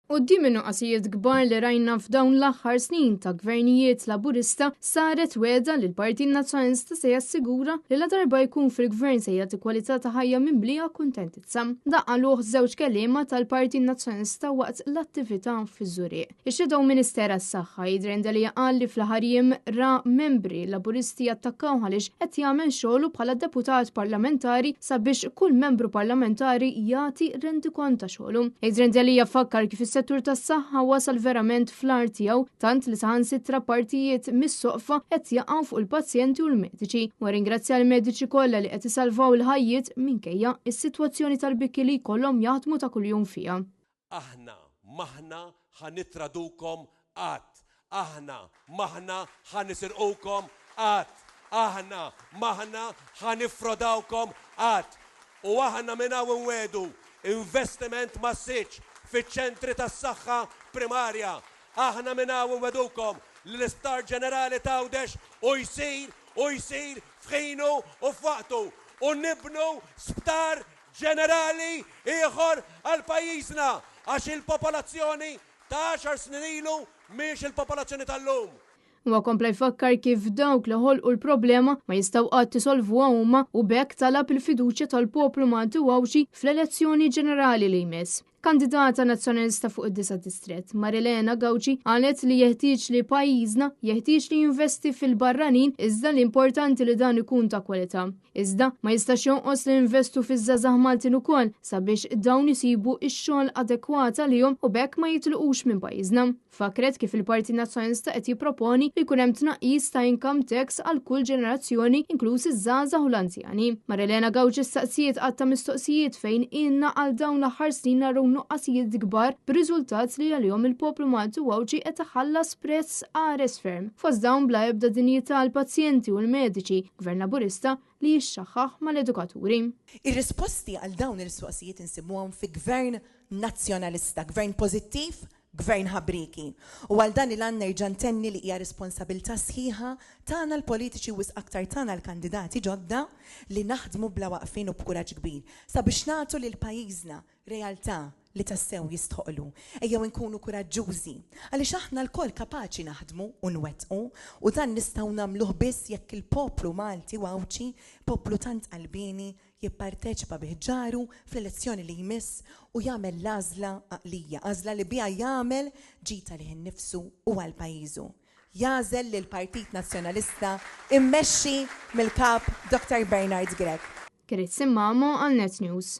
Quddiem in-nuqqasijiet kbar li rajna f'dawn l-aħħar snin ta' gvernijiet Laburista saret weda li l-Partit Nazzjonalista se jassigura li la darba jkun fil-gvern se jagħti kwalità ta' ħajja mimlija kuntentizza. Daqqaluh żewġ kelliema tal-Partit Nazzjonalista waqt l-attività fiż-Żuriq. Ix-Shadow Minister għas-Saħħa Jidher Endelija qal li fl-aħħar jiem ra membri Laburisti attakkaw għaliex qed jagħmel xogħlu bħala deputat parlamentari sabiex kull membru parlamentari jagħti rendikont ta' xogħlu. Jidher Endelija fakkar kif is-settur tas-saħħa wasal verament fl-ar tiegħu tant li saħansitra partijiet mis-soqfa qed jaqgħu fuq il-pazjenti u l-mediċi. U ringrazzja l-mediċi kollha li qed isalvaw il-ħajjiet minkejja is-sitwazzjoni tal-bikki li jkollhom jaħdmu ta' kuljum fiha. Aħna maħna ħanitradukom qatt. Aħna maħna ħanisirqukom qatt. Aħna maħna ħanifrodawkom qatt. U aħna minn hawn inwedu investiment massiġġ fiċ-ċentri tas-saħħa primarja. Aħna minn hawn inwedukom li l-Isptar Ġenerali ta' Għawdex u jsir f'ħinu u f'waqtu u nibnu Sptar Ġenerali ieħor għal pajjiżna għax il-popolazzjoni ta' 10 snin ilu mhix il-popolazzjoni tal-lum. Huwa kompla jfakkar kif dawk li ħolqu l-problema ma jistgħu qatt isolvuha huma u bekk talab il-fiduċja tal-poplu Malti Wawxi fl-elezzjoni ġenerali li jmiss. Kandidata nazzjonalista fuq id-9 distrett, Marilena Gawġi, qalet li jeħtieġ li pajjiżna jeħtieġ li jinvesti fil-barranin iżda l-importanti li dan ikun ta' kwalità. Iżda ma jistax jonqos li investu fiż-żagħżagħ Maltin ukoll sabiex dawn isibu x-xogħol adekwata lihom u bekk ma jitilqux minn pajjiżna. Fakret kif il-Partit Nazzjonalista qed jipproponi li jkun hemm tnaqqis ta' income tax għal kull ġenerazzjoni inkluż iż-żgħażagħ u l-anzjani. Marilena Gawġi staqsijiet qatt ta' mistoqsijiet fejn inna għal dawn l-aħħar snin naraw nuqqasijiet kbar b'riżultat li għalihom il-poplu Malti Wawġi qed iħallas prezz qares ferm. Fost dawn bla ebda dinjità għall pazjenti u l-mediċi, Gvern Laburista li jixxaħħaħ mal-edukaturi. Ir-risposti għal dawn il-mistoqsijiet insibuhom fi gvern nazzjonalista, gvern pożittiv, gvern ħabriki. U għal dan il-għan nerġa' ntenni li hija responsabilità sħiħa tagħna l-politiċi u aktar tagħna l-kandidati ġodda li naħdmu bla waqfin u b'kuraġġ kbir sabiex nagħtu lil pajjiżna realtà li tassew jistħoqlu. Ejjew nkunu kuraġġużi għaliex aħna l-kol kapaċi naħdmu u nwettqu u dan nistgħu nagħmluh biss jekk il-poplu Malti Wawċi, poplu tant qalbini, jipparteċipa biħġaru fl-elezzjoni li jmiss u jagħmel l-għażla għaqlija, għażla li biha jagħmel ġita lih innifsu u għal pajjiżu. Jażel lil Partit Nazzjonalista immexxi mill-kap Dr. Bernard Grech. Kienet Simmamo għal Net News.